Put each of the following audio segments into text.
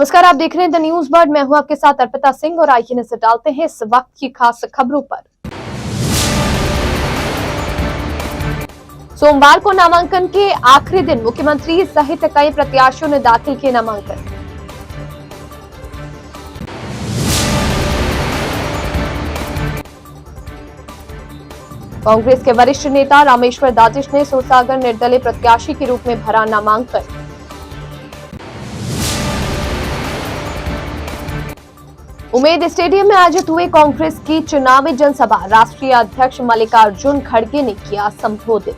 नमस्कार, आप देख रहे हैं द न्यूज बर्ड। मैं हूं आपके साथ अर्पिता सिंह और आइए नजर डालते हैं इस वक्त की खास खबरों पर। सोमवार को नामांकन के आखिरी दिन मुख्यमंत्री सहित कई प्रत्याशियों ने दाखिल किए नामांकन। कांग्रेस के वरिष्ठ नेता रामेश्वर दाजिश ने सूरसागर निर्दलीय प्रत्याशी के रूप में भरा नामांकन। उमेद स्टेडियम में आयोजित हुए कांग्रेस की चुनावी जनसभा। राष्ट्रीय अध्यक्ष मल्लिकार्जुन खड़गे ने किया संबोधित।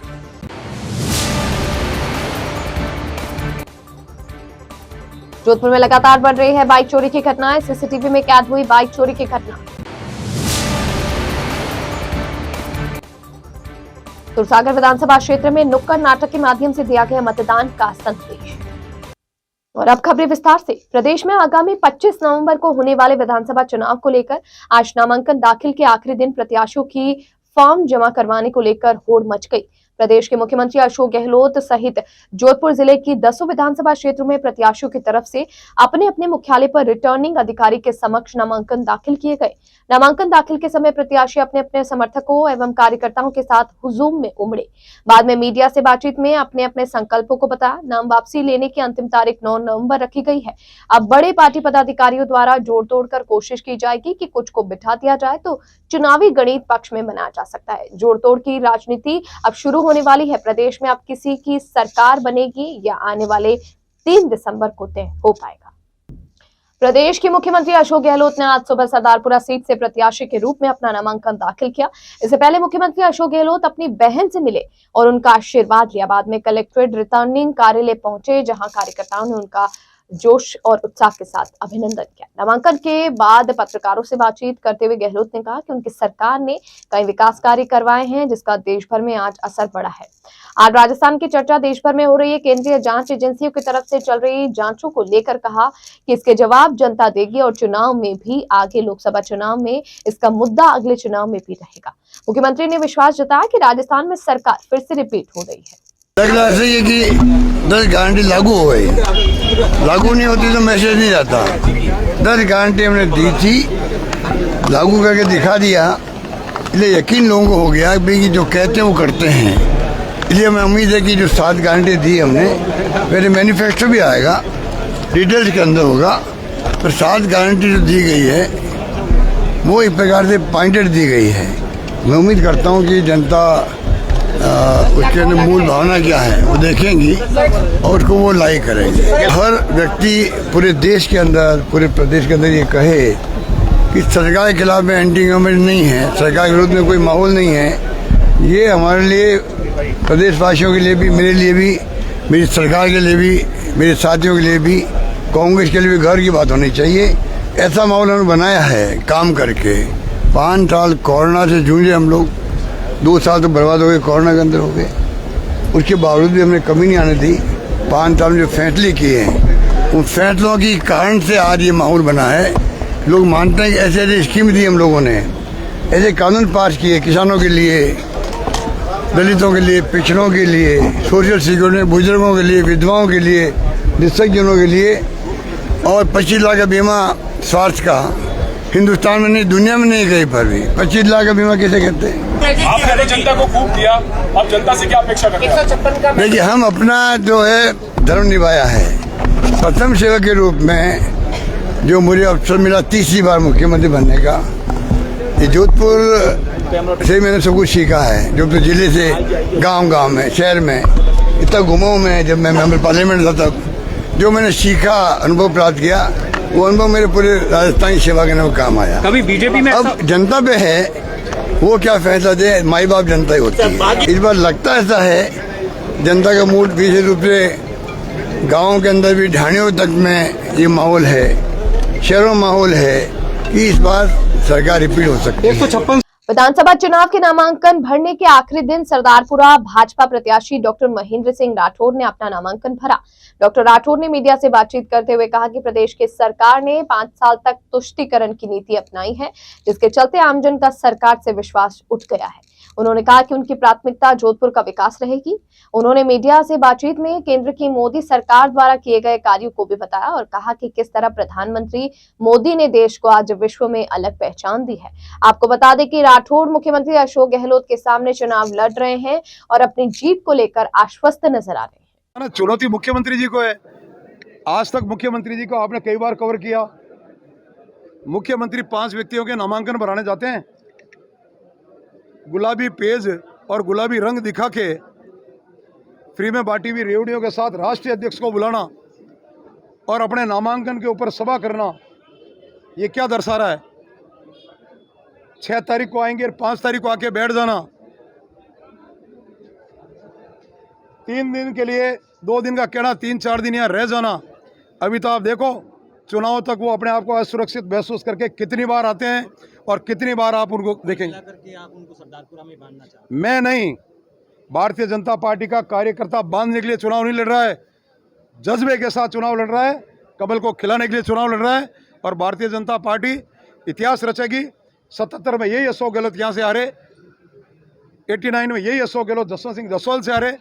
जोधपुर में लगातार बढ़ रही है बाइक चोरी की घटनाएं। सीसीटीवी में कैद हुई बाइक चोरी की घटना। सूरसागर विधानसभा क्षेत्र में नुक्कड़ नाटक के माध्यम से दिया गया मतदान का संदेश। और अब खबरें विस्तार से। प्रदेश में आगामी 25 नवंबर को होने वाले विधानसभा चुनाव को लेकर आज नामांकन दाखिल के आखिरी दिन प्रत्याशियों की फॉर्म जमा करवाने को लेकर होड़ मच गई। प्रदेश के मुख्यमंत्री अशोक गहलोत सहित जोधपुर जिले की 10 विधानसभा क्षेत्रों में प्रत्याशियों की तरफ से अपने अपने मुख्यालय पर रिटर्निंग अधिकारी के समक्ष नामांकन दाखिल किए गए। नामांकन दाखिल के समय प्रत्याशी अपने अपने समर्थकों एवं कार्यकर्ताओं के साथ हुजूम में उमड़े। बाद में मीडिया से बातचीत में अपने अपने संकल्पों को बताया। नाम वापसी लेने की अंतिम तारीख 9 नवंबर रखी गई है। अब बड़े पार्टी पदाधिकारियों द्वारा जोड़ तोड़ कर कोशिश की जाएगी कि कुछ को बिठा दिया जाए तो चुनावी गणित पक्ष में मनाया जा सकता है। जोड़ तोड़ की राजनीति अब शुरू होने वाली है। प्रदेश में अब किसी की सरकार बनेगी या आने वाले 3 दिसंबर को तय हो पाएगा। प्रदेश के मुख्यमंत्री अशोक गहलोत ने आज सुबह सरदारपुरा सीट से प्रत्याशी के रूप में अपना नामांकन दाखिल किया। इससे पहले मुख्यमंत्री अशोक गहलोत अपनी बहन से मिले और उनका आशीर्वाद लिया। बाद में कलेक्ट्रेट रिटर्निंग कार्यालय पहुंचे, जहां कार्यकर्ताओं ने उनका जोश और उत्साह के साथ अभिनंदन किया। नामांकन के बाद पत्रकारों से बातचीत करते हुए गहलोत ने कहा कि उनकी सरकार ने कई विकास कार्य करवाए हैं, जिसका देश भर में आज असर पड़ा है। आज राजस्थान की चर्चा देश भर में हो रही है। केंद्रीय जांच एजेंसियों की तरफ से चल रही जांचों को लेकर कहा कि इसके जवाब जनता देगी और चुनाव में भी, आगे लोकसभा चुनाव में इसका मुद्दा अगले चुनाव में भी रहेगा। मुख्यमंत्री ने विश्वास जताया कि राजस्थान में सरकार फिर से रिपीट हो रही है। ऐसे ये कि 10 गारंटी लागू हो गई, लागू नहीं होती तो मैसेज नहीं जाता। 10 गारंटी हमने दी थी, लागू करके दिखा दिया, इसलिए यकीन लोगों को हो गया कि जो कहते हैं वो करते हैं। इसलिए हमें उम्मीद है कि जो 7 गारंटी दी हमने, मेरे मैनिफेस्टो भी आएगा, डिटेल्स के अंदर होगा। तो 7 गारंटी जो दी गई है वो एक प्रकार से पॉइंटेड दी गई है। मैं उम्मीद करता हूँ कि जनता उसके अंदर मूल भावना क्या है वो देखेंगी और उसको वो लाइक करेंगे। हर व्यक्ति पूरे देश के अंदर, पूरे प्रदेश के अंदर ये कहे कि सरकार के खिलाफ में एंटी गवर्नमेंट नहीं है, सरकार के विरोध में कोई माहौल नहीं है, ये हमारे लिए, प्रदेशवासियों के लिए भी, मेरे लिए भी, मेरी सरकार के लिए भी, मेरे साथियों के लिए भी, कांग्रेस के लिए भी गर्व की बात होनी चाहिए। ऐसा माहौल हमने बनाया है काम करके। 5 साल कोरोना से जूझे हम लोग, 2 साल तो बर्बाद हो गए, कोरोना के अंदर हो गए। उसके बावजूद भी हमने कमी नहीं आने दी। 5 साल में जो फैसले किए हैं उन फैसलों के कारण से आज ये माहौल बना है। लोग मानते हैं कि ऐसे ऐसे स्कीम दी हम लोगों ने, ऐसे कानून पास किए किसानों के लिए, दलितों के लिए, पिछड़ों के लिए, सोशल सिक्योरिटी, बुजुर्गों के लिए, विधवाओं के लिए, दिव्यांगजनों के लिए, और 25 लाख का बीमा स्वास्थ्य का। हिंदुस्तान में नहीं, दुनिया में नहीं, कहीं पर भी 25 लाख का बीमा कैसे कहते हैं। आपने तो जनता को खूब दिया, अब जनता से क्या अपेक्षा करते हैं? देखिए, हम अपना जो है धर्म निभाया है। प्रथम सेवक के रूप में जो मुझे अवसर मिला 30वीं बार मुख्यमंत्री बनने का, ये जोधपुर से मैंने सब कुछ सीखा है। जोधपुर जिले से गांव-गांव में, शहर में, इतना घुमाऊं मैं, जब मैं मेंबर पार्लियामेंट था तब जो मैंने सीखा, अनुभव प्राप्त किया, वो अनुभव मेरे पूरे राजस्थान की सेवा करने में काम आया। कभी बीजेपी में अब जनता पे है वो क्या फैसला दे, माई बाप जनता ही होती है। इस बार लगता ऐसा है जनता का मूड विशेष रूप से गाँव के अंदर भी, ढाणियों तक में ये माहौल है, शहरों माहौल है कि इस बार सरकार रिपीट हो सकती है। 156 विधानसभा चुनाव के नामांकन भरने के आखिरी दिन सरदारपुरा भाजपा प्रत्याशी डॉक्टर महेंद्र सिंह राठौर ने अपना नामांकन भरा। डॉक्टर राठौर ने मीडिया से बातचीत करते हुए कहा कि प्रदेश की सरकार ने 5 साल तक तुष्टीकरण की नीति अपनाई है, जिसके चलते आमजन का सरकार से विश्वास उठ गया है। उन्होंने कहा कि उनकी प्राथमिकता जोधपुर का विकास रहेगी। उन्होंने मीडिया से बातचीत में केंद्र की मोदी सरकार द्वारा किए गए कार्यों को भी बताया और कहा कि किस तरह प्रधानमंत्री मोदी ने देश को आज विश्व में अलग पहचान दी है। आपको बता दें कि राठौड़ मुख्यमंत्री अशोक गहलोत के सामने चुनाव लड़ रहे हैं और अपनी जीत को लेकर आश्वस्त नजर आ रहे हैं। चुनौती मुख्यमंत्री जी को है। आज तक मुख्यमंत्री जी को आपने कई बार कवर किया। मुख्यमंत्री 5 व्यक्तियों के नामांकन भराने जाते हैं, गुलाबी पेज और गुलाबी रंग दिखा के फ्री में बांटी हुई रेवड़ियों के साथ राष्ट्रीय अध्यक्ष को बुलाना और अपने नामांकन के ऊपर सभा करना, ये क्या दर्शा रहा है? 6 तारीख को आएंगे और 5 तारीख को आके बैठ जाना। 3 दिन के लिए 2 दिन का कहना, 3-4 दिन यहाँ रह जाना। अभी तो आप देखो चुनाव तक वो अपने आप को असुरक्षित महसूस करके कितनी बार आते हैं और कितनी बार आप उनको देखेंगे। आप उनको सरदारपुरा में बांधना चाहते हैं? मैं नहीं, भारतीय जनता पार्टी का कार्यकर्ता बांधने के लिए चुनाव नहीं लड़ रहा है, जज्बे के साथ चुनाव लड़ रहा है, कमल को खिलाने के लिए चुनाव लड़ रहा है। और भारतीय जनता पार्टी इतिहास रचेगी। 77 में यही अशोक गहलोत यहाँ से हारे, 89 में यही अशोक गहलोत जसवंत सिंह जसवाल से हारे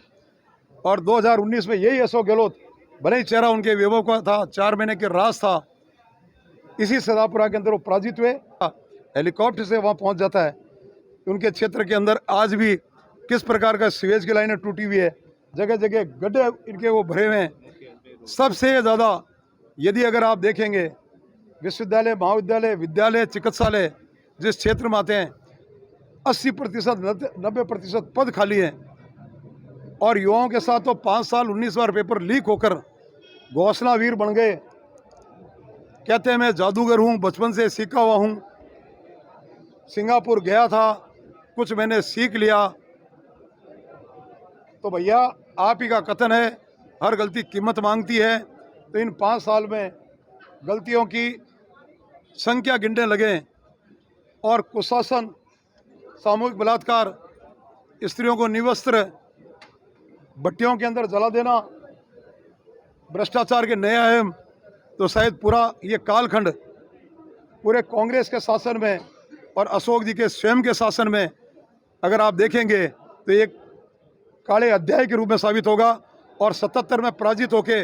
और 2019 में यही अशोक गहलोत, भले ही चेहरा उनके वैभव का था, 4 महीने के राज था, इसी सरदारपुरा के अंदर वो पराजित हुए। हेलीकॉप्टर से वहाँ पहुँच जाता है। उनके क्षेत्र के अंदर आज भी किस प्रकार का सीवेज की लाइनें टूटी हुई है, जगह जगह गड्ढे इनके वो भरे हुए हैं। सबसे ज़्यादा यदि अगर आप देखेंगे विश्वविद्यालय, महाविद्यालय, विद्यालय, चिकित्सालय जिस क्षेत्र में आते हैं 80% 90% पद खाली हैं और युवाओं के साथ तो 5 साल 19 बार पेपर लीक होकर घोषणावीर बन गए। कहते हैं मैं जादूगर हूँ, बचपन से सीखा हुआ हूँ, सिंगापुर गया था, कुछ मैंने सीख लिया। तो भैया आप ही का कथन है, हर गलती कीमत मांगती है। तो इन 5 साल में गलतियों की संख्या गिनने लगे और कुशासन, सामूहिक बलात्कार, स्त्रियों को निवस्त्र भट्टियों के अंदर जला देना, भ्रष्टाचार के नए आयाम, तो शायद पूरा ये कालखंड पूरे कांग्रेस के शासन में और अशोक जी के स्वयं के शासन में अगर आप देखेंगे तो एक काले अध्याय के रूप में साबित होगा। और 77 में पराजित होके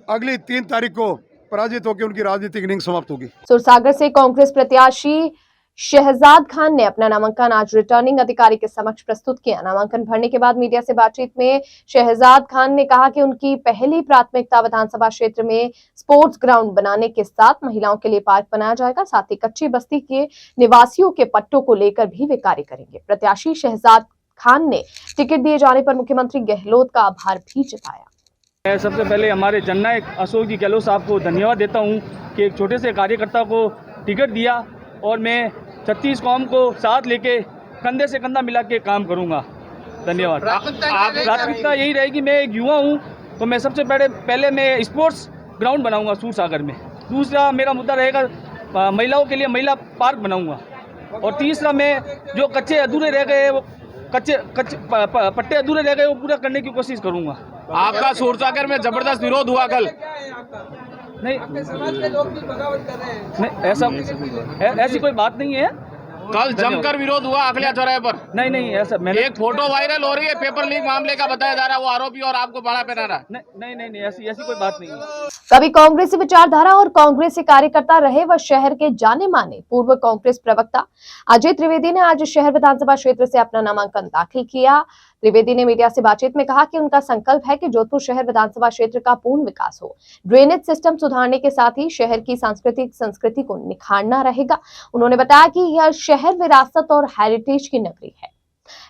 अगली 3 तारीख को पराजित होकर उनकी राजनीतिक इनिंग समाप्त होगी। सुरसागर से कांग्रेस प्रत्याशी शहजाद खान ने अपना नामांकन आज रिटर्निंग अधिकारी के समक्ष प्रस्तुत किया। नामांकन भरने के बाद मीडिया से बातचीत में शहजाद खान ने कहा कि उनकी पहली प्राथमिकता विधानसभा क्षेत्र में स्पोर्ट्स ग्राउंड बनाने के साथ महिलाओं के लिए पार्क बनाया जाएगा। साथ ही कच्ची बस्ती के निवासियों के पट्टों को लेकर भी वे कार्य करेंगे। प्रत्याशी शहजाद खान ने टिकट दिए जाने पर मुख्यमंत्री गहलोत का आभार भी जताया। मैं सबसे पहले हमारे जननायक अशोक जी गहलोत साहब को धन्यवाद देता हूं कि एक छोटे से कार्यकर्ता को टिकट दिया और मैं 36 कौम को साथ लेके कंधे से कंधा मिला के काम करूंगा। धन्यवाद। प्राथमिकता यही रहेगी, मैं एक युवा हूं तो मैं सबसे पहले मैं स्पोर्ट्स ग्राउंड बनाऊंगा सूरसागर में। दूसरा मेरा मुद्दा रहेगा महिलाओं के लिए महिला पार्क बनाऊंगा। और तीसरा मैं जो कच्चे अधूरे रह गए वो कच्चे पट्टे अधूरे रह गए वो पूरा करने की कोशिश करूंगा। आपका सूरसागर में जबरदस्त विरोध हुआ कल। नहीं, ऐसी कोई बात नहीं है। कल जमकर विरोध हुआ अखिला चौराहे पर। नहीं ऐसा मैंने एक फोटो वायरल हो रही है, पेपर लीक मामले का बताया जा रहा है, वो आरोपी और आपको बड़ा पहना रहा है। नहीं ऐसी कोई बात नहीं है। कभी कांग्रेसी विचारधारा और कांग्रेसी कार्यकर्ता रहे व शहर के जाने माने पूर्व कांग्रेस प्रवक्ता अजय त्रिवेदी ने आज शहर विधानसभा क्षेत्र से अपना नामांकन दाखिल किया। त्रिवेदी ने मीडिया से बातचीत में कहा कि उनका संकल्प है कि जोधपुर शहर विधानसभा क्षेत्र का पूर्ण विकास हो। ड्रेनेज सिस्टम सुधारने के साथ ही शहर की सांस्कृतिक संस्कृति को निखारना रहेगा। उन्होंने बताया कि यह शहर विरासत और हेरिटेज की नगरी है,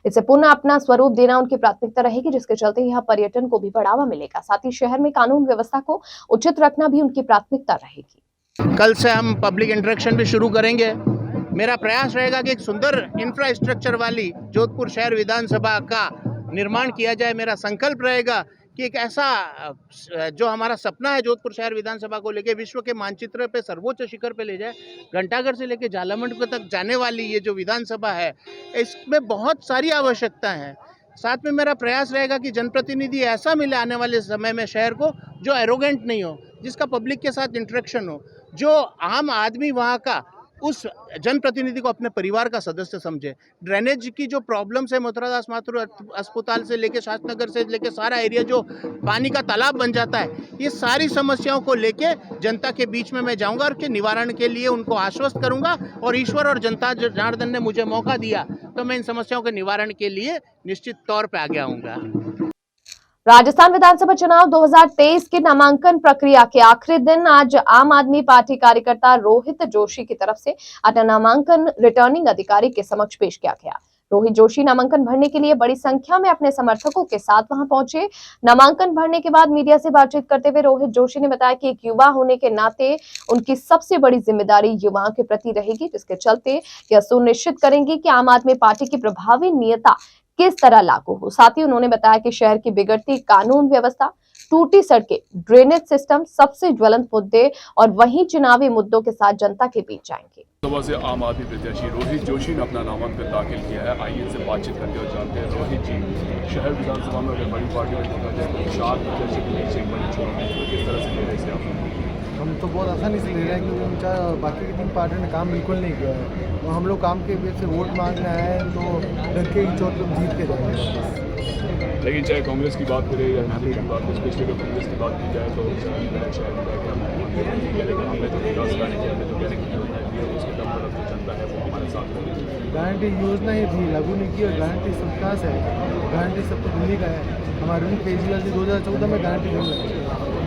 इसे पुनः अपना स्वरूप देना उनकी प्राथमिकता रहेगी, जिसके चलते यहाँ पर्यटन को भी बढ़ावा मिलेगा। साथ ही शहर में कानून व्यवस्था को उचित रखना भी उनकी प्राथमिकता रहेगी। कल से हम पब्लिक इंटरेक्शन भी शुरू करेंगे। मेरा प्रयास रहेगा कि एक सुंदर इंफ्रास्ट्रक्चर वाली जोधपुर शहर विधानसभा का निर्माण किया जाए। मेरा संकल्प रहेगा कि एक ऐसा जो हमारा सपना है जोधपुर शहर विधानसभा को लेके विश्व के मानचित्र पे सर्वोच्च शिखर पे ले जाए। घंटाघर से लेके झालामंड तक जाने वाली ये जो विधानसभा है, इसमें बहुत सारी आवश्यकता है। साथ में मेरा प्रयास रहेगा कि जनप्रतिनिधि ऐसा मिले आने वाले समय में शहर को जो एरोगेंट नहीं हो, जिसका पब्लिक के साथ इंटरेक्शन हो, जो आम आदमी वहाँ का उस जनप्रतिनिधि को अपने परिवार का सदस्य समझे। ड्रेनेज की जो प्रॉब्लम्स है मोथरादास माथुर अस्पताल से लेके शास्त्रनगर से लेके सारा एरिया जो पानी का तालाब बन जाता है, ये सारी समस्याओं को लेके जनता के बीच में मैं जाऊंगा और के निवारण के लिए उनको आश्वस्त करूंगा। और ईश्वर और जनता जनार्दन ने मुझे मौका दिया तो मैं इन समस्याओं के निवारण के लिए निश्चित तौर पर आगे आऊंगा। राजस्थान विधानसभा चुनाव 2023 के नामांकन प्रक्रिया के आखिरी दिन आज आम आदमी पार्टी कार्यकर्ता रोहित जोशी की तरफ से अपना नामांकन रिटर्निंग अधिकारी के समक्ष पेश किया गया। रोहित जोशी नामांकन भरने के लिए बड़ी संख्या में अपने समर्थकों के साथ वहां पहुंचे। नामांकन भरने के बाद मीडिया से बातचीत करते हुए रोहित जोशी ने बताया कि एक युवा होने के नाते उनकी सबसे बड़ी जिम्मेदारी युवाओं के प्रति रहेगी, जिसके चलते यह सुनिश्चित करेंगे कि आम आदमी पार्टी की प्रभावी नीयता किस तरह लागू हो। साथ ही उन्होंने बताया कि शहर की बिगड़ती कानून व्यवस्था, टूटी सड़कें, ड्रेनेज सिस्टम सबसे ज्वलंत मुद्दे और वहीं चुनावी मुद्दों के साथ जनता के बीच जाएंगे। सभा से आम आदमी प्रत्याशी रोहित जोशी ने अपना नामांकन दाखिल किया है। आइए इनसे बातचीत करके और जानते हैं। रोहित जी, शहर विधानसभा में अगर बड़ी पार्टी में देखा जाए तो 4 प्रत्याशी के बीच एक बड़ी चुनौती है, किस तरह से ले रहे हैं आप? हम तो बहुत आसानी से ले रहे हैं क्योंकि हम चाहे बाकी की 3 पार्टियों ने काम बिल्कुल नहीं किया है। तो हम लोग काम के बेस से वोट मांगने आए हैं तो डर के चोट पर जीत के जाएंगे। लेकिन चाहे कांग्रेस की बात करें या हिंदू की बात, स्पेशली अगर कांग्रेस की बात की जाए तो शहर लेकिन हमने जो विकास कार्य किया, हमने जो गारंटी योजना दी है उसके दम पर जो जनता है वो हमारे साथ है। गारंटी योजना ही थी, लागू नहीं की। और गारंटी सबका है, गारंटी सब तो दिल्ली का है। हमारे केजरीवाल जी 2014 में गारंटी नहीं लगी,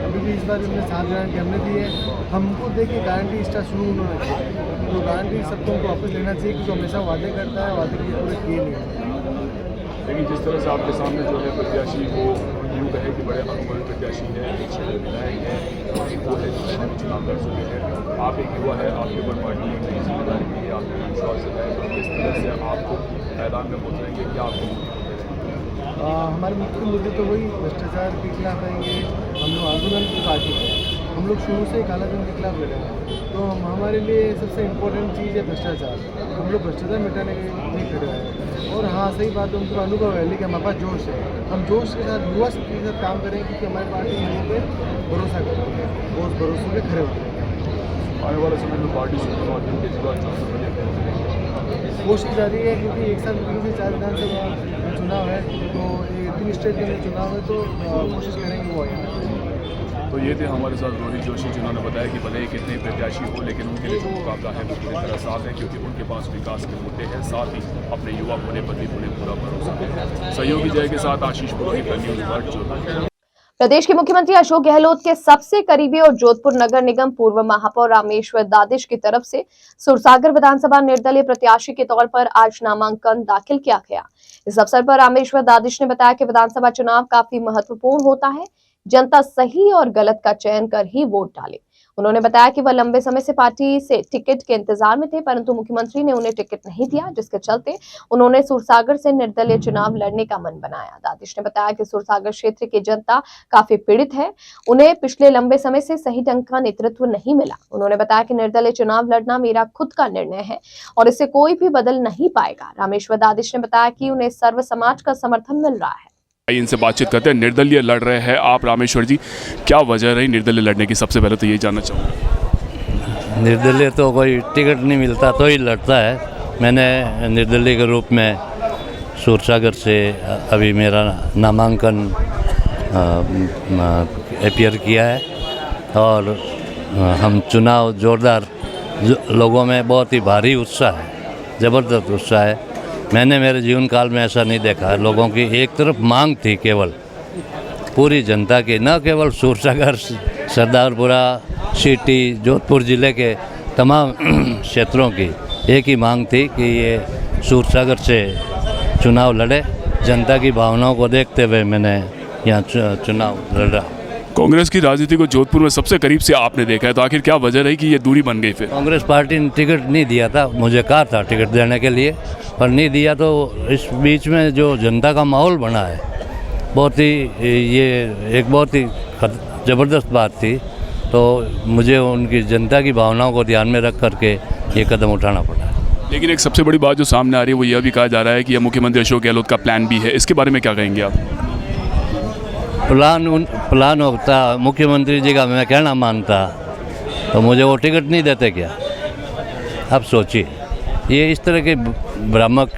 अभी भी इस बार हमने 7 गारंटी हमने दी है। हमको देखिए गारंटी स्टार्ट शुरू उन्होंने किया, तो गारंटी सबको उनको वापस लेना चाहिए क्योंकि हमेशा वादे करता है, वादे किए पूरे किए नहीं। लेकिन जिस तरह से आपके सामने जो है प्रत्याशी वो यूँ कहे कि बड़े अनुभवी प्रत्याशी है, एक विधायक है, वो है जो है चुनाव लड़ चुके हैं। आप एक युवा है, आपके ऊपर पार्टी एक नई जिम्मेदारी भी है, आपको विश्वास है, तो किस तरह से आपको मैदान में उतरेंगे, क्या आपको? हमारे मुख्य मुद्दे तो वही भ्रष्टाचार के खिलाफ रहेंगे। हम लोग आंदोलन की पार्टी है, हम लोग शुरू से कालाधन के खिलाफ लड़े हैं। तो हमारे लिए सबसे इम्पोर्टेंट चीज़ है भ्रष्टाचार। हम लोग भ्रष्टाचार मिटाने के लिए खड़े हैं। और हाँ, सही बात है, उनको अनुभव है, लेकिन हमारे पास जोश है। हम जोश के साथ युवा शक्ति के साथ काम करें क्योंकि हमारी पार्टी युवाओं पर भरोसा करती है, वो उस भरोसे पर खड़े होते हैं। आने वाले समय में पार्टी कोशिश जारी है क्योंकि एक साथ 3 से 4 विधानसभा चुनाव है, तो 3 स्टेट में चुनाव है, तो कोशिश करेंगे वो आए। तो ये थे हमारे साथ रोहित जोशी, जिन्होंने बताया कि भले ही कितने प्रत्याशी हो लेकिन उनके लिए जो मुकाबला है वो पूरी तरह साफ है क्योंकि उनके पास विकास के मुद्दे हैं, साथ ही अपने युवा होने पर भी उन्हें पूरा भरोसा है। सहयोगी जय के साथ आशीष पुरोहित का न्यूज़ वर्ल्ड जोधपुर। प्रदेश के मुख्यमंत्री अशोक गहलोत के सबसे करीबी और जोधपुर नगर निगम पूर्व महापौर रामेश्वर दादिश की तरफ से सुरसागर विधानसभा निर्दलीय प्रत्याशी के तौर पर आज नामांकन दाखिल किया गया। इस अवसर पर रामेश्वर दादिश ने बताया कि विधानसभा चुनाव काफी महत्वपूर्ण होता है, जनता सही और गलत का चयन कर ही वोट डाले। उन्होंने बताया कि वह लंबे समय से पार्टी से टिकट के इंतजार में थे, परंतु मुख्यमंत्री ने उन्हें टिकट नहीं दिया, जिसके चलते उन्होंने सुरसागर से निर्दलीय चुनाव लड़ने का मन बनाया। दादिश ने बताया कि सुरसागर क्षेत्र की जनता काफी पीड़ित है, उन्हें पिछले लंबे समय से सही ढंग का नेतृत्व नहीं मिला। उन्होंने बताया कि निर्दलीय चुनाव लड़ना मेरा खुद का निर्णय है और इसे कोई भी बदल नहीं पाएगा। रामेश्वर दादिश ने बताया कि उन्हें सर्व समाज का समर्थन मिल रहा है। इनसे बातचीत करते हैं। निर्दलीय लड़ रहे हैं आप रामेश्वर जी, क्या वजह रही निर्दलीय लड़ने की? सबसे पहले तो यही जानना चाहूँगा। निर्दलीय तो कोई टिकट नहीं मिलता तो ही लड़ता है। मैंने निर्दलीय के रूप में सुरसागर से अभी मेरा नामांकन अपीयर किया है और हम चुनाव जोरदार, लोगों में बहुत ही भारी उत्साह है, ज़बरदस्त उत्साह है। मैंने मेरे जीवन काल में ऐसा नहीं देखा। लोगों की एक तरफ मांग थी, केवल पूरी जनता की, न केवल सुरसागर, सरदारपुरा, सिटी, जोधपुर ज़िले के तमाम क्षेत्रों की एक ही मांग थी कि ये सुरसागर से चुनाव लड़े। जनता की भावनाओं को देखते हुए मैंने यहाँ चुनाव लड़ा। कांग्रेस की राजनीति को जोधपुर में सबसे करीब से आपने देखा है, तो आखिर क्या वजह रही कि ये दूरी बन गई? फिर कांग्रेस पार्टी ने टिकट नहीं दिया था, मुझे कहा था टिकट देने के लिए, पर नहीं दिया। तो इस बीच में जो जनता का माहौल बना है, बहुत ही, ये एक बहुत ही ज़बरदस्त बात थी। तो मुझे उनकी जनता की भावनाओं को ध्यान में रख करके ये कदम उठाना पड़ा। लेकिन एक सबसे बड़ी बात जो सामने आ रही है वो यह भी कहा जा रहा है कि यह मुख्यमंत्री अशोक गहलोत का प्लान भी है, इसके बारे में क्या कहेंगे आप? प्लान होता मुख्यमंत्री जी का, मैं कहना मानता तो मुझे वो टिकट नहीं देते क्या? अब सोचिए, ये इस तरह के भ्रामक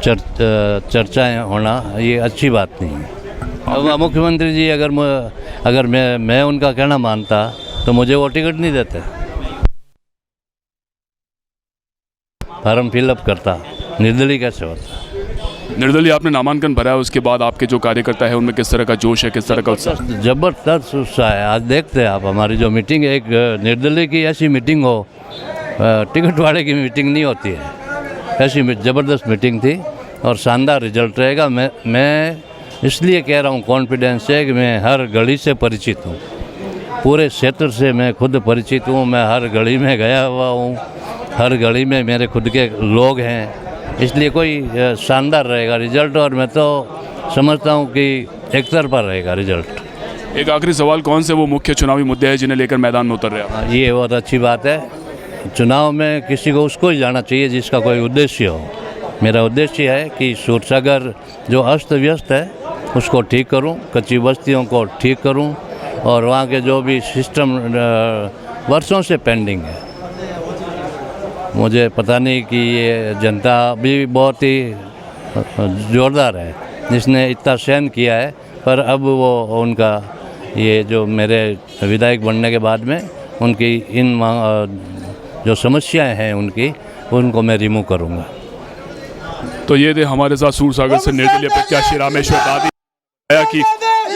चर्चाएं होना ये अच्छी बात नहीं है। अब मुख्यमंत्री जी अगर मैं उनका कहना मानता तो मुझे वो टिकट नहीं देते, फॉर्म फिलअप करता, निर्दलीय कैसे होता। निर्दलीय आपने नामांकन भरा है, उसके बाद आपके जो कार्यकर्ता है उनमें किस तरह का जोश है, किस तरह का उत्साह? जबरदस्त उत्साह है। आज देखते हैं आप, हमारी जो मीटिंग है, एक निर्दलीय की ऐसी मीटिंग हो, टिकट वाले की मीटिंग नहीं होती है, ऐसी ज़बरदस्त मीटिंग थी और शानदार रिजल्ट रहेगा। मैं इसलिए कह रहा हूँ कॉन्फिडेंस है कि मैं हर गली से परिचित हूँ, पूरे क्षेत्र से मैं खुद परिचित हूँ, मैं हर गली में गया हुआ हूँ, हर गली में मेरे खुद के लोग हैं, इसलिए कोई शानदार रहेगा रिजल्ट। और मैं तो समझता हूँ कि एक तरफा रहेगा रिजल्ट। एक आखिरी सवाल, कौन से वो मुख्य चुनावी मुद्दे हैं जिन्हें लेकर मैदान में उतर रहे हैं? ये बहुत अच्छी बात है। चुनाव में किसी को उसको ही जाना चाहिए जिसका कोई उद्देश्य हो। मेरा उद्देश्य है कि सूरसागर जो अस्त व्यस्त है उसको ठीक करूं, कच्ची बस्तियों को ठीक करूं और वहाँ के जो भी सिस्टम वर्षों से पेंडिंग है, मुझे पता नहीं कि ये जनता भी बहुत ही ज़ोरदार है जिसने इतना सहन किया है, पर अब वो उनका ये जो मेरे विधायक बनने के बाद में उनकी इन जो समस्याएं हैं उनको मैं रिमूव करूँगा। तो ये थे हमारे साथ सूरसागर से निर्दलीय प्रत्याशी रामेश्वर दादी कि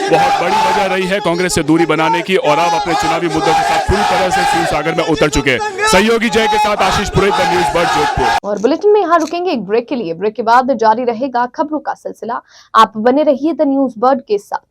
बहुत बड़ी वजह रही है कांग्रेस से दूरी बनाने की और अब अपने चुनावी मुद्दों के साथ पूरी तरह से सूरसागर में उतर चुके हैं। सहयोगी जय के साथ आशीष पुरोहित, न्यूज़ बर्ड, जोधपुर। और बुलेटिन में यहाँ रुकेंगे एक ब्रेक के लिए। ब्रेक के बाद जारी रहेगा खबरों का सिलसिला। आप बने रहिए द न्यूज़ बर्ड के साथ।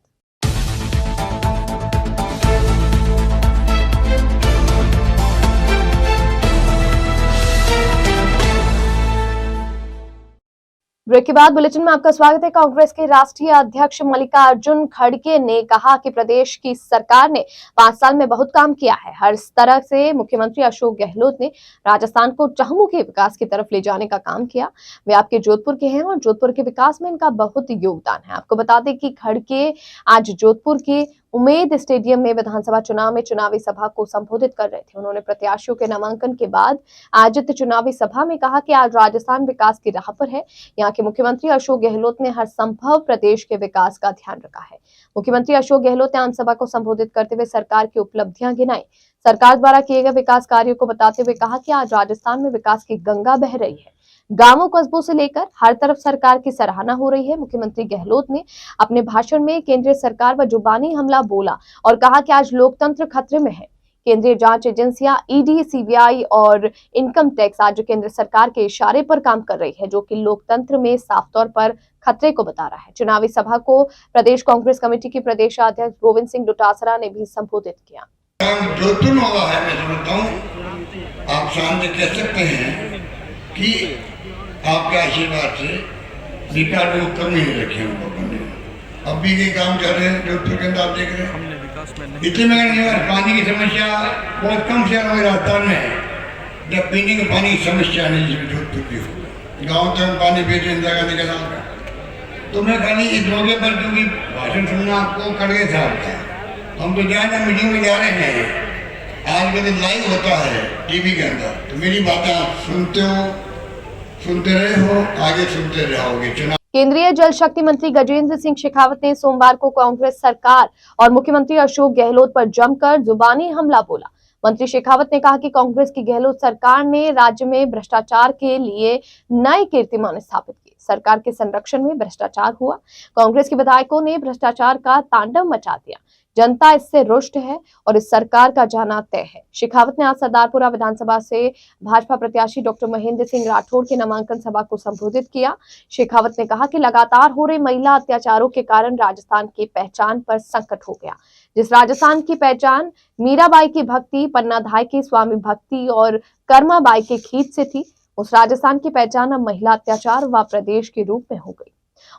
ब्रेक के बाद बुलेटिन में आपका स्वागत है। कांग्रेस के राष्ट्रीय अध्यक्ष मल्लिकार्जुन खड़गे ने कहा कि प्रदेश की सरकार ने 5 साल में बहुत काम किया है। हर तरह से मुख्यमंत्री अशोक गहलोत ने राजस्थान को चहुमुखी विकास की तरफ ले जाने का काम किया। वे आपके जोधपुर के हैं और जोधपुर के विकास में इनका बहुत योगदान है। आपको बता दें कि खड़गे आज जोधपुर के उमेद स्टेडियम में विधानसभा चुनाव में चुनावी सभा को संबोधित कर रहे थे। उन्होंने प्रत्याशियों के नामांकन के बाद आयोजित चुनावी सभा में कहा कि आज राजस्थान विकास की राह पर है। यहाँ के मुख्यमंत्री अशोक गहलोत ने हर संभव प्रदेश के विकास का ध्यान रखा है। मुख्यमंत्री अशोक गहलोत ने आमसभा को संबोधित करते हुए सरकार की उपलब्धियां गिनाई। सरकार द्वारा किए गए विकास कार्यों को बताते हुए कहा कि आज राजस्थान में विकास की गंगा बह रही है। गांवों कस्बों से लेकर हर तरफ सरकार की सराहना हो रही है। मुख्यमंत्री गहलोत ने अपने भाषण में केंद्रीय सरकार पर जुबानी हमला बोला और कहा कि आज लोकतंत्र खतरे में है। केंद्रीय जांच एजेंसियां ईडी, सीबीआई और इनकम टैक्स आज केंद्र सरकार के इशारे पर काम कर रही है, जो कि लोकतंत्र में साफ तौर पर खतरे को बता रहा है। चुनावी सभा को प्रदेश कांग्रेस कमेटी के प्रदेश अध्यक्ष गोविंद सिंह डोटासरा ने भी संबोधित किया। जोधपुर हुआ है, मैं समझता हूँ आप शांत कह सकते हैं कि आपके आशीर्वाद से विकास में कमी नहीं रखी हम लोगों ने। अब भी ये काम कर रहे हैं जोधपुर के अंदर, आप देख रहे हैं। इतने में पानी की समस्या बहुत कम शहरों में राजस्थान में है, जब पीने के पानी की समस्या नहीं जिसमें जोधपुर की हो। गाँव तक पानी पीते इंदिरा गांधी के नाम का। तो मैं खाली इस मौके पर क्योंकि भाषण सुनना आपको खड़गे साहब का, हम तो जाए मीटिंग में जा रहे हैं, आज के दिन लाइव होता है टीवी के अंदर, तो मेरी बातें आप सुनते रहे हो, आगे सुनते रहोगे। चुनाव केंद्रीय जल शक्ति मंत्री गजेंद्र सिंह शेखावत ने सोमवार को कांग्रेस सरकार और मुख्यमंत्री अशोक गहलोत पर जमकर जुबानी हमला बोला। मंत्री शेखावत ने कहा कि कांग्रेस की गहलोत सरकार ने राज्य में भ्रष्टाचार के लिए नए कीर्तिमान स्थापित किए। सरकार के संरक्षण में भ्रष्टाचार हुआ। कांग्रेस के विधायकों ने भ्रष्टाचार का तांडव मचा दिया। जनता इससे रुष्ट है और इस सरकार का जाना तय है। शेखावत ने आज सरदारपुरा विधानसभा से भाजपा प्रत्याशी डॉक्टर महेंद्र सिंह राठौड़ की नामांकन सभा को संबोधित किया। शेखावत ने कहा कि लगातार हो रहे महिला अत्याचारों के कारण राजस्थान की पहचान पर संकट हो गया। जिस राजस्थान की पहचान मीराबाई की भक्ति, पन्नाधाय की स्वामी भक्ति और कर्माबाई के खींच से थी, उस राजस्थान की पहचान अब महिला अत्याचार व प्रदेश के रूप में हो गई।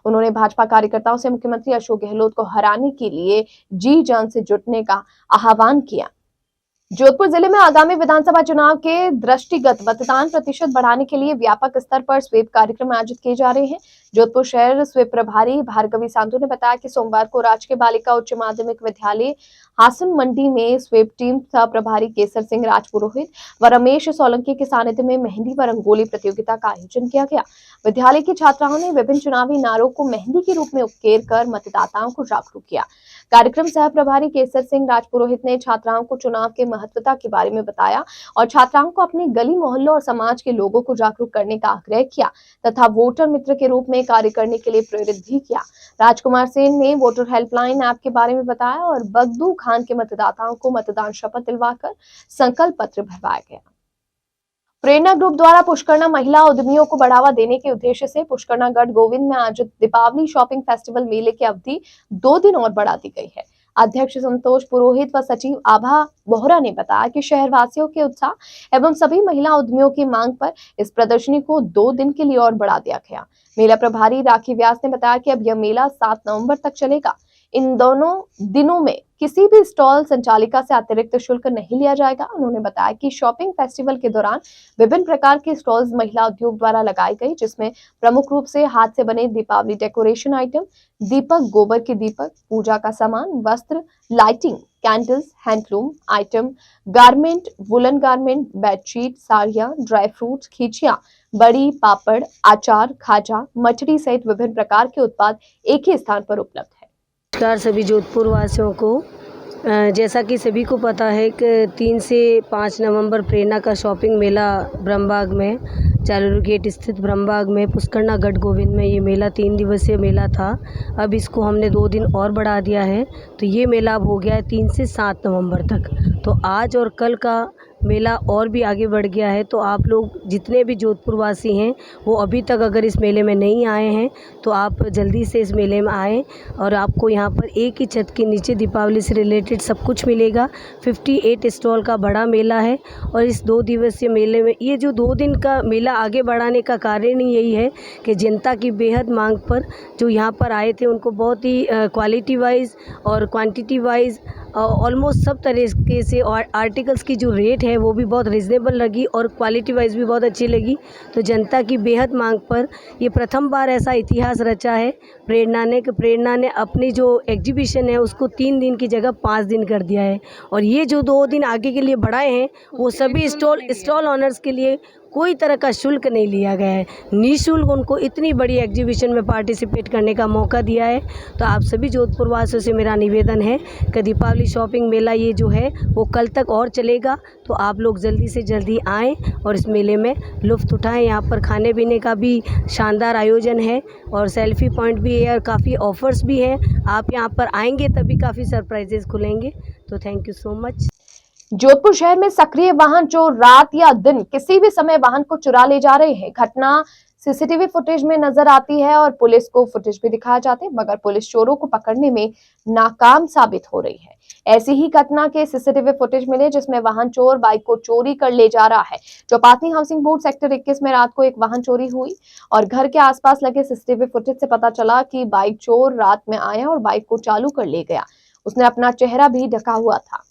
उन्होंने भाजपा कार्यकर्ताओं से मुख्यमंत्री अशोक गहलोत को हराने के लिए जी जान से जुटने का आह्वान किया। जोधपुर जिले में आगामी विधानसभा चुनाव के दृष्टिगत मतदान प्रतिशत बढ़ाने के लिए व्यापक स्तर पर स्वीप कार्यक्रम आयोजित किए जा रहे हैं। जोधपुर शहर स्वीप प्रभारी भार्गवी सांधु ने बताया कि सोमवार को राजकीय बालिका उच्च माध्यमिक विद्यालय हासन मंडी में स्वीप टीम सह प्रभारी केसर सिंह राजपुरोहित व रमेश सोलंकी के सानिध्य में मेहंदी व रंगोली प्रतियोगिता का आयोजन किया गया। विद्यालय की छात्राओं ने विभिन्न चुनावी नारों को मेहंदी के रूप में उकेर कर मतदाताओं को जागरूक किया। कार्यक्रम सह प्रभारी केसर सिंह राजपुरोहित ने छात्राओं को चुनाव के महत्वता के बारे में बताया और छात्राओं को अपने गली मोहल्लों और समाज के लोगों को जागरूक करने का आग्रह किया तथा वोटर मित्र के रूप में कार्य करने के लिए प्रेरित भी किया। राजकुमार सेन ने वोटर हेल्पलाइन ऐप के बारे में बताया और बगदू खान के मतदाताओं को मतदान शपथ दिलवाकर संकल्प पत्र भरवाया गया। प्रेरणा ग्रुप द्वारा पुष्करणा महिला उद्यमियों को बढ़ावा देने के उद्देश्य से पुष्करणा गढ़ गोविंद में आयोजित दीपावली शॉपिंग फेस्टिवल मेले की अवधि 2 दिन और बढ़ा दी गई है। अध्यक्ष संतोष पुरोहित व सचिव आभा बोहरा ने बताया कि शहरवासियों के उत्साह एवं सभी महिला उद्यमियों की मांग पर इस प्रदर्शनी को 2 दिन के लिए और बढ़ा दिया गया। मेला प्रभारी राखी व्यास ने बताया कि अब यह मेला 7 नवंबर तक चलेगा। इन दोनों दिनों में किसी भी स्टॉल संचालिका से अतिरिक्त शुल्क नहीं लिया जाएगा। उन्होंने बताया कि शॉपिंग फेस्टिवल के दौरान विभिन्न प्रकार के स्टॉल्स महिला उद्योग द्वारा लगाई गई, जिसमें प्रमुख रूप से हाथ से बने दीपावली डेकोरेशन आइटम, दीपक, गोबर के दीपक, पूजा का सामान, वस्त्र, lighting, candles, handloom item, garment, woollen garment, bedsheet, साड़ियां, ड्राई फ्रूट्स, खींचियां, बड़ी, पापड़, अचार, खाजा, मठरी सहित विभिन्न प्रकार के उत्पाद एक ही स्थान पर उपलब्ध है। नमस्कार सभी जोधपुर वासियों को। जैसा कि सभी को पता है कि 3 से 5 नवंबर प्रेरणा का शॉपिंग मेला ब्रह्मबाग में, चालू गेट स्थित ब्रह्मबाग में पुष्करणा गढ़ गोविंद में ये मेला 3 दिवसीय मेला था। अब इसको हमने 2 दिन और बढ़ा दिया है, तो ये मेला अब हो गया है 3 से 7 नवंबर तक। तो आज और कल का मेला और भी आगे बढ़ गया है। तो आप लोग जितने भी जोधपुर वासी हैं वो अभी तक अगर इस मेले में नहीं आए हैं तो आप जल्दी से इस मेले में आएँ और आपको यहाँ पर एक ही छत के नीचे दीपावली से रिलेटेड सब कुछ मिलेगा। 58 स्टॉल का बड़ा मेला है और इस 2 दिवसीय मेले में ये जो 2 दिन का मेला आगे बढ़ाने का कारण ही यही है कि जनता की बेहद मांग पर जो यहाँ पर आए थे उनको बहुत ही क्वालिटी वाइज और क्वांटिटी वाइज ऑलमोस्ट सब तरीके से और आर्टिकल्स की जो रेट है वो भी बहुत रिजनेबल लगी और क्वालिटी वाइज भी बहुत अच्छी लगी। तो जनता की बेहद मांग पर ये प्रथम बार ऐसा इतिहास रचा है प्रेरणा ने अपनी जो एग्जीबिशन है उसको 3 दिन की जगह 5 दिन कर दिया है। और ये जो 2 दिन आगे के लिए बढ़ाए हैं वो सभी स्टॉल ऑनर्स के लिए कोई तरह का शुल्क नहीं लिया गया है, निःशुल्क उनको इतनी बड़ी एग्जीबिशन में पार्टिसिपेट करने का मौका दिया है। तो आप सभी जोधपुर वासियों से मेरा निवेदन है कि दीपावली शॉपिंग मेला ये जो है वो कल तक और चलेगा, तो आप लोग जल्दी से जल्दी आएँ और इस मेले में लुत्फ़ उठाएँ। यहाँ पर खाने पीने का भी शानदार आयोजन है और सेल्फी पॉइंट भी है और काफ़ी ऑफर्स भी हैं। आप यहाँ पर आएंगे तभी काफ़ी सरप्राइजेस खुलेंगे। तो thank you so much. Jodhpur शहर में सक्रिय वाहन चोर रात या दिन किसी भी समय वाहन को चुरा ले जा रहे हैं। घटना सीसीटीवी फुटेज में नजर आती है और पुलिस को फुटेज भी दिखाए जाते हैं, मगर पुलिस चोरों को पकड़ने में नाकाम साबित हो रही है। ऐसी ही घटना के सीसीटीवी फुटेज मिले जिसमें वाहन चोर बाइक को चोरी कर ले जा रहा है। चौपाती हाउसिंग बोर्ड सेक्टर 21 में रात को एक वाहन चोरी हुई और घर के आसपास लगे सीसीटीवी फुटेज से पता चला कि बाइक चोर रात में आया और बाइक को चालू कर ले गया। उसने अपना चेहरा भी ढका हुआ था।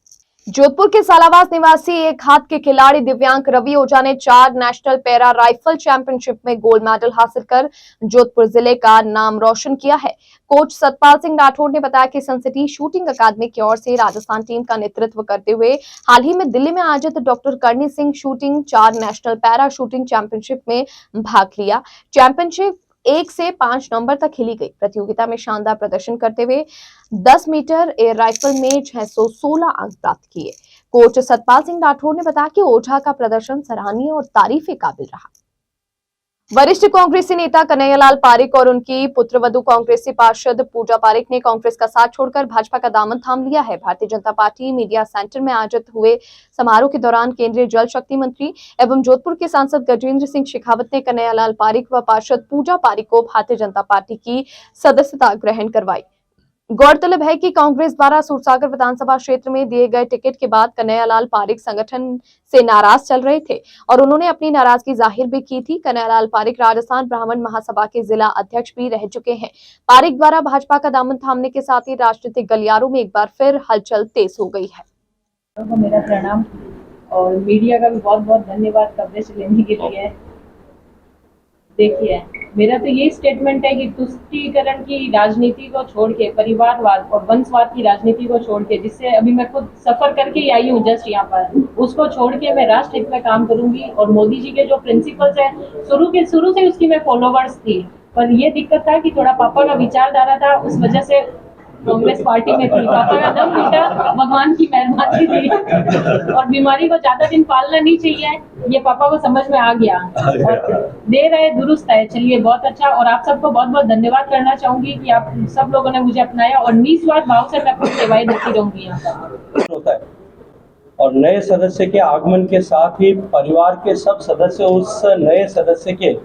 जोधपुर के सालावास निवासी एक हाथ के खिलाड़ी दिव्यांग रवि ओझा ने 4 नेशनल पैरा राइफल चैंपियनशिप में गोल्ड मेडल हासिल कर जोधपुर जिले का नाम रोशन किया है। कोच सतपाल सिंह राठौड़ ने बताया कि सनसिटी शूटिंग अकादमी की ओर से राजस्थान टीम का नेतृत्व करते हुए हाल ही में दिल्ली में आयोजित doctor Karni Singh shooting 4 national para shooting championship में भाग लिया। चैंपियनशिप 1 से 5 नवंबर तक खेली गई। प्रतियोगिता में शानदार प्रदर्शन करते हुए 10 मीटर एयर राइफल में 616 अंक प्राप्त किए। कोच सतपाल सिंह राठौड़ ने बताया कि ओझा का प्रदर्शन सराहनीय और तारीफ के काबिल रहा। वरिष्ठ कांग्रेसी नेता कन्हैयालाल पारिक और उनकी पुत्रवधू कांग्रेसी पार्षद पूजा पारिक ने कांग्रेस का साथ छोड़कर भाजपा का दामन थाम लिया है। Bharatiya Janata party media centre में आयोजित हुए समारोह के दौरान केंद्रीय जल शक्ति मंत्री एवं जोधपुर के सांसद गजेंद्र सिंह शेखावत ने कन्हैयालाल पारिक व पार्षद पूजा पारिक को भारतीय जनता पार्टी की सदस्यता ग्रहण करवाई। गौरतलब है कि कांग्रेस द्वारा सूरसागर विधानसभा क्षेत्र में दिए गए टिकट के बाद कन्हैयालाल पारिक संगठन से नाराज चल रहे थे और उन्होंने अपनी नाराजगी जाहिर भी की थी। कन्हैयालाल पारिक राजस्थान ब्राह्मण महासभा के जिला अध्यक्ष भी रह चुके हैं। पारिक द्वारा भाजपा का दामन थामने के साथ ही राजनीतिक गलियारों में एक बार फिर हलचल तेज हो गई है। को मेरा प्रणाम और मीडिया का भी बहुत बहुत धन्यवाद कवरेज लेने के लिए। देखिए, मेरा तो ये स्टेटमेंट है कि तुष्टीकरण की राजनीति को छोड़ के, परिवारवाद और वंशवाद की राजनीति को छोड़ के, जिससे अभी मैं खुद सफर करके ही आई हूँ जस्ट यहाँ पर, उसको छोड़ के मैं राष्ट्र हित में काम करूंगी। और मोदी जी के जो प्रिंसिपल्स हैं, शुरू से उसकी मैं फॉलोवर्स थी, पर ये दिक्कत था कि थोड़ा पापा का विचारधारा था, उस वजह से कांग्रेस पार्टी में थी। पापा का दम घुटा, भगवान की मेहरबानी थी और बीमारी को ज्यादा दिन पालना नहीं चाहिए, ये पापा को समझ में आ गया और दे रहे दुरुस्त है। चलिए, बहुत अच्छा। और आप सबको बहुत बहुत धन्यवाद करना चाहूंगी कि आप सब लोगों ने मुझे अपनाया और निस्वार्थ भाव से मैं अपनी सेवाएं देती रहूंगी यहाँ पर। होता है और नए सदस्य के आगमन के साथ ही परिवार के सब सदस्य उस नए सदस्य के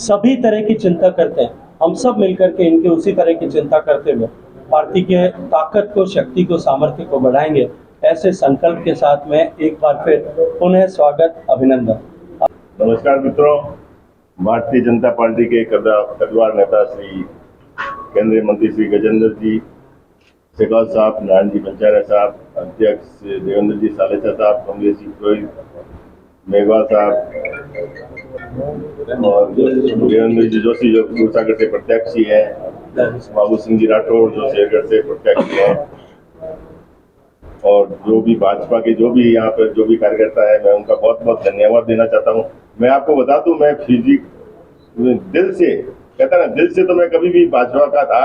सभी तरह की चिंता करते हैं। हम सब मिलकर के इनके उसी तरह की चिंता करते हुए पार्टी के ताकत को, शक्ति को, सामर्थ्य को बढ़ाएंगे, ऐसे संकल्प के साथ में एक बार फिर पुनः स्वागत, अभिनंदन। नमस्कार मित्रों, भारतीय जनता पार्टी के कद्दावर नेता श्री केंद्रीय मंत्री श्री गजेंद्र जी शेखावत साहब, नारायण जी पंचायत साहब, अध्यक्ष देवेंद्र जी सालेचा साहब, कमलेश जी पुरोहित, मेघवाल साहब और देवेंद्र जी जोशी जो दूरसागर से प्रत्याशी हैं, बाबू सिंह जी राठौर जो शेरगढ़ से प्रत्याशी हैं, और जो भी भाजपा के जो भी यहाँ पर जो भी कार्यकर्ता है, मैं उनका बहुत बहुत धन्यवाद देना चाहता हूँ। मैं आपको बता दूं, मैं दिल से कहता ना, दिल से तो मैं कभी भी भाजपा का था,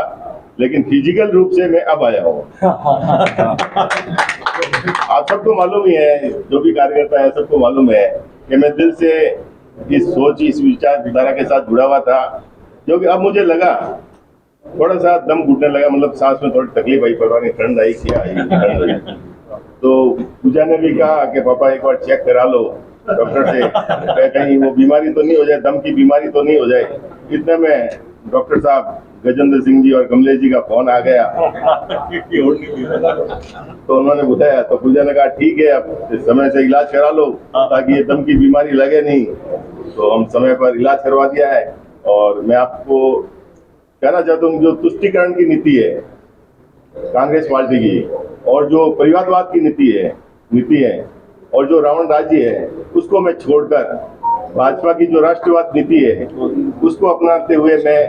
लेकिन फिजिकल रूप से मैं अब आया हूँ। आप सबको मालूम ही है, जो भी कार्यकर्ता है सबको मालूम है कि मैं दिल से इस सोच, इस विचारधारा के साथ जुड़ा हुआ था, जो कि अब मुझे लगा थोड़ा सा दम घुटने लगा, मतलब सांस में थोड़ी तकलीफ आई, परवाह नहीं, ठंड आई, क्या आई। तो पूजा ने भी कहा कि पापा एक बार चेक करा लो डॉक्टर से, कहीं वो बीमारी तो नहीं हो जाए, दम की बीमारी तो नहीं हो जाए। इतने में डॉक्टर साहब गजेंद्र सिंह जी और कमलेश जी का फोन आ गया तो उन्होंने बताया, तो पूजा ने कहा ठीक है, अब समय से इलाज करा लो ताकि ये दम की बीमारी लगे नहीं। तो हम समय पर इलाज करवा दिया है। और मैं आपको कहना चाहता हूँ, जो तुष्टीकरण की नीति है कांग्रेस पार्टी की, और जो परिवारवाद की नीति है और जो रावण राज्य है, उसको मैं छोड़कर भाजपा की जो राष्ट्रवाद नीति है उसको अपनाते हुए मैं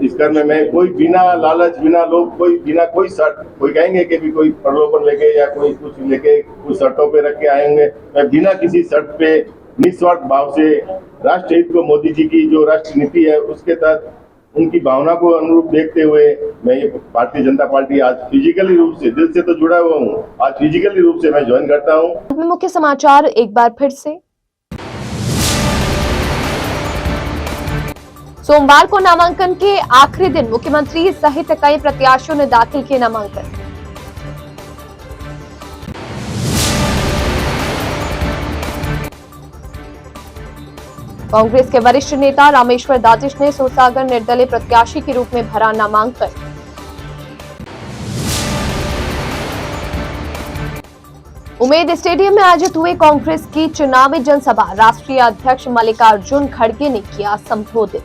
इस कर्म में, मैं कोई बिना लालच, बिना लोग, कोई बिना कोई शर्त, कोई कहेंगे कि भी कोई प्रलोभन लेके या कोई कुछ लेके कुछ शर्तों पे रख के आएंगे, मैं बिना किसी शर्त पे निस्वार्थ भाव से राष्ट्र हित को, मोदी जी की जो राष्ट्र नीति है उसके तहत उनकी भावना को अनुरूप देखते हुए मैं ये भारतीय जनता पार्टी आज फिजिकली रूप से, दिल से तो जुड़ा हुआ हूँ, आज फिजिकली रूप से मैं ज्वाइन करता हूँ। मुख्य समाचार एक बार फिर से। सोमवार को नामांकन के आखिरी दिन मुख्यमंत्री सहित कई प्रत्याशियों ने दाखिल किए नामांकन। कांग्रेस के वरिष्ठ नेता रामेश्वर दाजिश ने सूरसागर निर्दलीय प्रत्याशी के रूप में भरा नामांकन। उमेद स्टेडियम में आयोजित हुई कांग्रेस की चुनावी जनसभा, राष्ट्रीय अध्यक्ष मल्लिकार्जुन खड़गे ने किया संबोधित।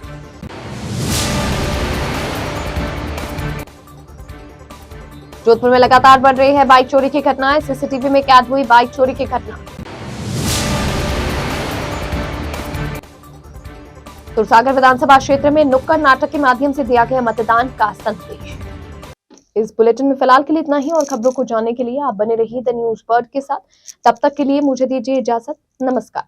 जोधपुर में लगातार बढ़ रही है बाइक चोरी की घटनाएं, सीसीटीवी में कैद हुई बाइक चोरी की घटना। सूरसागर विधानसभा क्षेत्र में नुक्कड़ नाटक के माध्यम से दिया गया मतदान का संदेश। इस बुलेटिन में फिलहाल के लिए इतना ही, और खबरों को जानने के लिए आप बने रहिए द न्यूज वर्ल्ड के साथ। तब तक के लिए मुझे दीजिए इजाजत। नमस्कार।